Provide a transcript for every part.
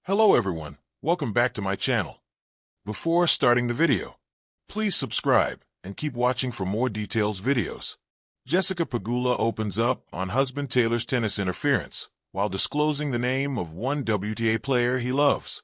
Hello everyone, welcome back to my channel. Before starting the video, please subscribe and keep watching for more details videos. Jessica Pegula opens up on husband Taylor's tennis interference while disclosing the name of one WTA player he loves.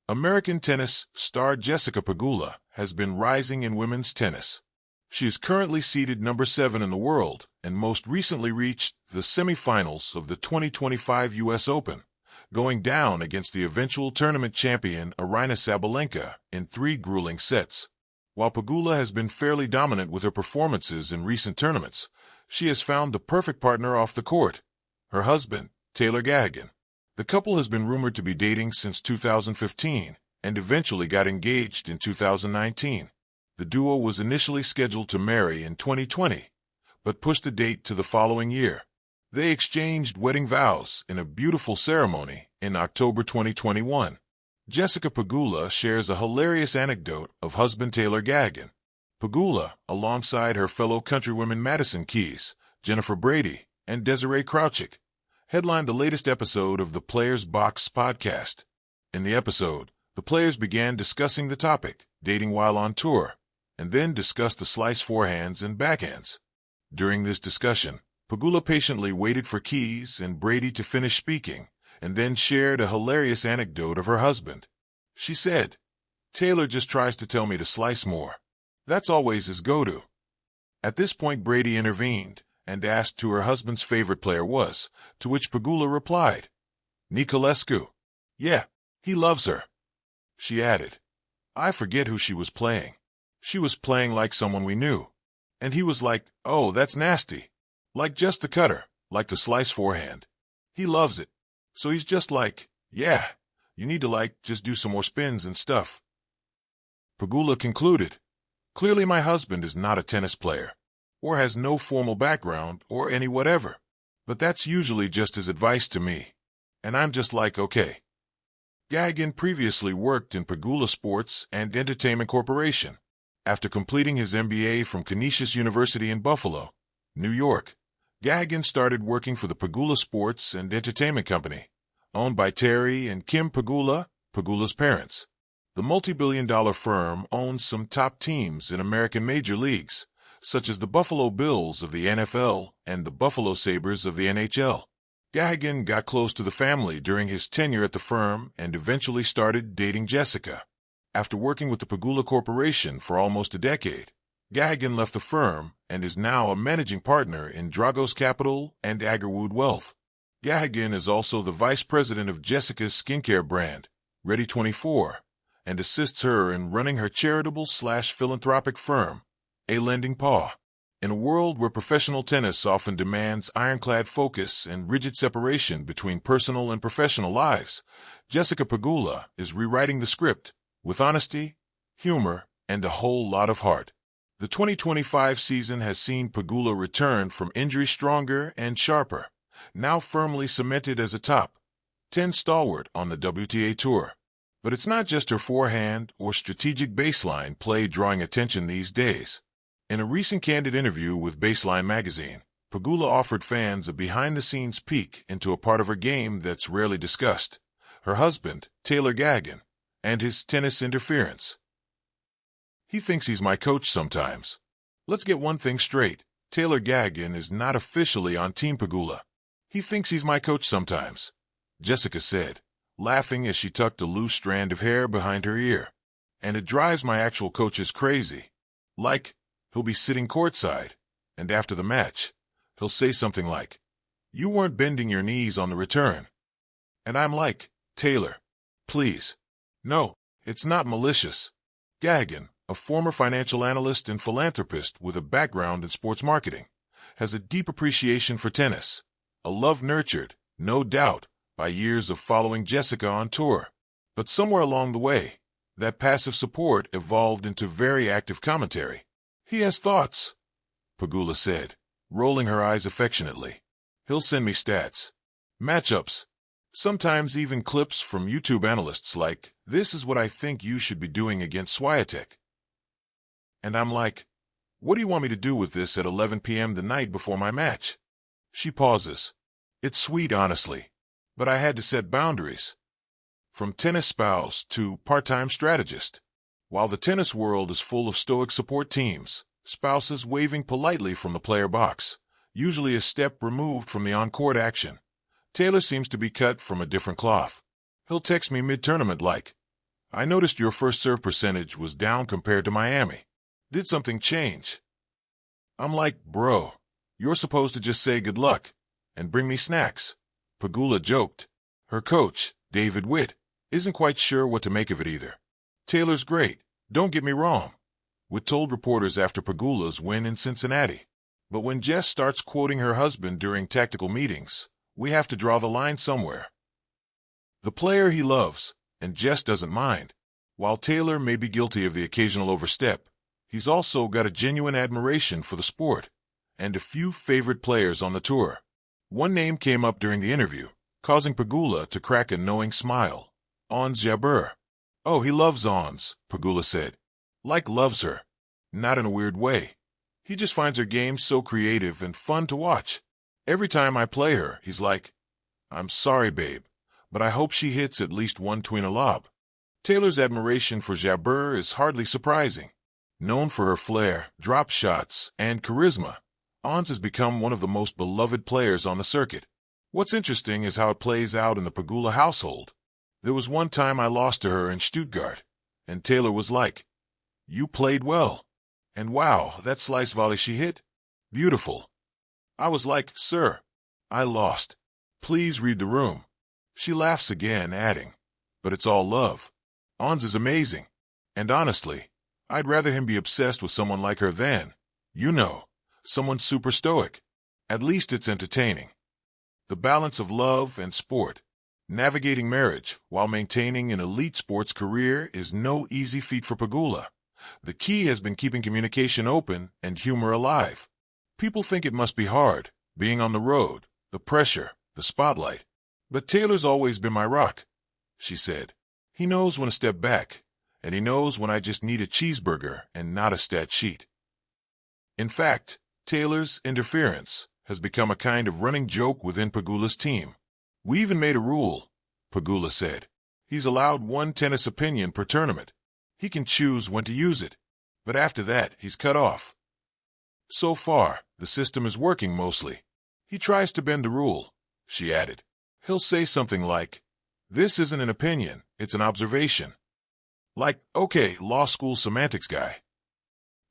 American tennis star Jessica Pegula has been rising in women's tennis. She is currently seeded number 7 in the world and most recently reached the semifinals of the 2025 U.S. Open, going down against the eventual tournament champion Aryna Sabalenka in 3 grueling sets. While Pegula has been fairly dominant with her performances in recent tournaments, she has found the perfect partner off the court, her husband, Taylor Gahagan. The couple has been rumored to be dating since 2015 and eventually got engaged in 2019. The duo was initially scheduled to marry in 2020, but pushed the date to the following year. They exchanged wedding vows in a beautiful ceremony in October 2021. Jessica Pegula shares a hilarious anecdote of husband Taylor Gahagan. Pegula, alongside her fellow countrywomen Madison Keys, Jennifer Brady, and Desiree Crouchick, headlined the latest episode of the Players Box podcast. In the episode, the players began discussing the topic, dating while on tour, and then discussed the slice forehands and backhands. During this discussion, Pegula patiently waited for Keys and Brady to finish speaking, and then shared a hilarious anecdote of her husband. She said, "Taylor just tries to tell me to slice more. That's always his go-to." At this point, Brady intervened and asked who her husband's favorite player was, to which Pegula replied, "Niculescu. Yeah, he loves her." She added, "I forget who she was playing. She was playing like someone we knew. And he was like, 'Oh, that's nasty. Like just the cutter, like the slice forehand. He loves it. So he's just like, yeah, you need to just do some more spins and stuff.'" Pegula concluded, "Clearly my husband is not a tennis player, or has no formal background or any whatever. But that's usually just his advice to me. And I'm just like, okay." Gahagan previously worked in Pegula Sports and Entertainment Corporation. After completing his MBA from Canisius University in Buffalo, New York, Gahagan started working for the Pegula Sports and Entertainment Company, owned by Terry and Kim Pegula, Pegula's parents. The multi-billion-dollar firm owns some top teams in American major leagues, such as the Buffalo Bills of the NFL and the Buffalo Sabres of the NHL. Gahagan got close to the family during his tenure at the firm and eventually started dating Jessica. After working with the Pegula Corporation for almost a decade, Gahagan left the firm and is now a managing partner in Dragos Capital and Agarwood Wealth. Gahagan is also the vice president of Jessica's skincare brand, Ready24, and assists her in running her charitable/philanthropic firm, A Lending Paw. In a world where professional tennis often demands ironclad focus and rigid separation between personal and professional lives, Jessica Pegula is rewriting the script with honesty, humor, and a whole lot of heart. The 2025 season has seen Pegula return from injury stronger and sharper, now firmly cemented as a top 10 stalwart on the WTA Tour. But it's not just her forehand or strategic baseline play drawing attention these days. In a recent candid interview with Baseline magazine, Pegula offered fans a behind-the-scenes peek into a part of her game that's rarely discussed: her husband, Taylor Gahagan, and his tennis interference. "He thinks he's my coach sometimes. Let's get one thing straight. Taylor Gahagan is not officially on Team Pegula. He thinks he's my coach sometimes," Jessica said, laughing as she tucked a loose strand of hair behind her ear. "And it drives my actual coaches crazy. Like, he'll be sitting courtside, and after the match, he'll say something like, 'You weren't bending your knees on the return.' And I'm like, 'Taylor, please. No, it's not malicious.'" Gahagan, a former financial analyst and philanthropist with a background in sports marketing, has a deep appreciation for tennis, a love nurtured, no doubt, by years of following Jessica on tour. But somewhere along the way, that passive support evolved into very active commentary. "He has thoughts," Pegula said, rolling her eyes affectionately. "He'll send me stats, matchups, sometimes even clips from YouTube analysts like, 'This is what I think you should be doing against Swiatek.' And I'm like, 'What do you want me to do with this at 11 p.m. the night before my match?'" She pauses. "It's sweet, honestly, but I had to set boundaries." from tennis spouse to part-time strategist. While the tennis world is full of stoic support teams, spouses waving politely from the player box, usually a step removed from the on-court action, Taylor seems to be cut from a different cloth. He'll text me mid-tournament like, "I noticed your first serve percentage was down compared to Miami. Did something change?" I'm like, "Bro, you're supposed to just say good luck and bring me snacks." Pegula joked. Her coach, David Witt, isn't quite sure what to make of it either. "Taylor's great, don't get me wrong," Witt told reporters after Pegula's win in Cincinnati. "But when Jess starts quoting her husband during tactical meetings, we have to draw the line somewhere." The player he loves, and Jess doesn't mind. While Taylor may be guilty of the occasional overstep, he's also got a genuine admiration for the sport and a few favorite players on the tour. One name came up during the interview, causing Pegula to crack a knowing smile. Ons Jabeur. "Oh, he loves Ons," Pegula said. "Like loves her. Not in a weird way. He just finds her game so creative and fun to watch. Every time I play her, he's like, 'I'm sorry, babe, but I hope she hits at least one tweener lob.'" Taylor's admiration for Jabeur is hardly surprising. Known for her flair, drop shots, and charisma, Ons has become one of the most beloved players on the circuit. What's interesting is how it plays out in the Pegula household. There was one time I lost to her in Stuttgart, and Taylor was like, "You played well. And wow, that slice volley she hit? Beautiful." I was like, "Sir, I lost. Please read the room." She laughs again, adding, "But it's all love. Ons is amazing. And honestly, I'd rather him be obsessed with someone like her than, someone super stoic. At least it's entertaining." The balance of love and sport, navigating marriage while maintaining an elite sports career, is no easy feat for Pegula. The key has been keeping communication open and humor alive. "People think it must be hard, being on the road, the pressure, the spotlight. But Taylor's always been my rock," she said. "He knows when to step back, and he knows when I just need a cheeseburger and not a stat sheet." In fact, Taylor's interference has become a kind of running joke within Pegula's team. "We even made a rule," Pegula said. "He's allowed one tennis opinion per tournament. He can choose when to use it, but after that, he's cut off." So far, the system is working mostly. He tries to bend the rule, she added. He'll say something like, "This isn't an opinion, it's an observation." Like, okay, law school semantics guy.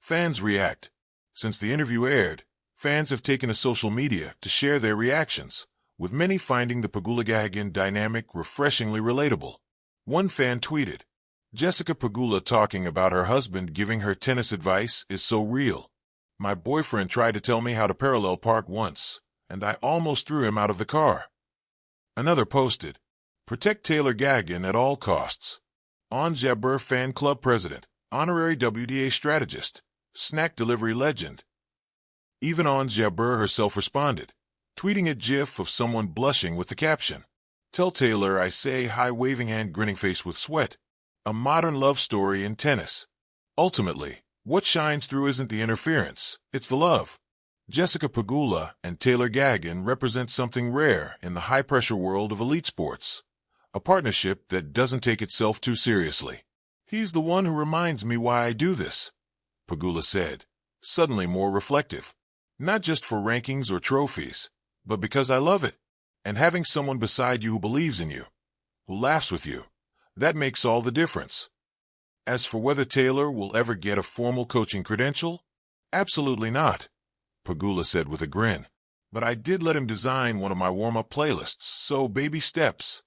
Fans react. Since the interview aired, fans have taken to social media to share their reactions, with many finding the Pegula-Gahagan dynamic refreshingly relatable. One fan tweeted, "Jessica Pegula talking about her husband giving her tennis advice is so real. My boyfriend tried to tell me how to parallel park once, and I almost threw him out of the car." Another posted, "Protect Taylor Gahagan at all costs. Ons Jabeur fan club president, honorary WTA strategist, snack delivery legend." Even Ons Jabeur herself responded, tweeting a gif of someone blushing with the caption, "Tell Taylor I say hi, waving hand, grinning face with sweat. A modern love story in tennis." Ultimately, what shines through isn't the interference, it's the love. Jessica Pegula and Taylor Gahagan represent something rare in the high-pressure world of elite sports, a partnership that doesn't take itself too seriously. "He's the one who reminds me why I do this," Pegula said, suddenly more reflective. "Not just for rankings or trophies, but because I love it. And having someone beside you who believes in you, who laughs with you, that makes all the difference." As for whether Taylor will ever get a formal coaching credential, absolutely not, Pegula said with a grin. "But I did let him design one of my warm-up playlists, so baby steps."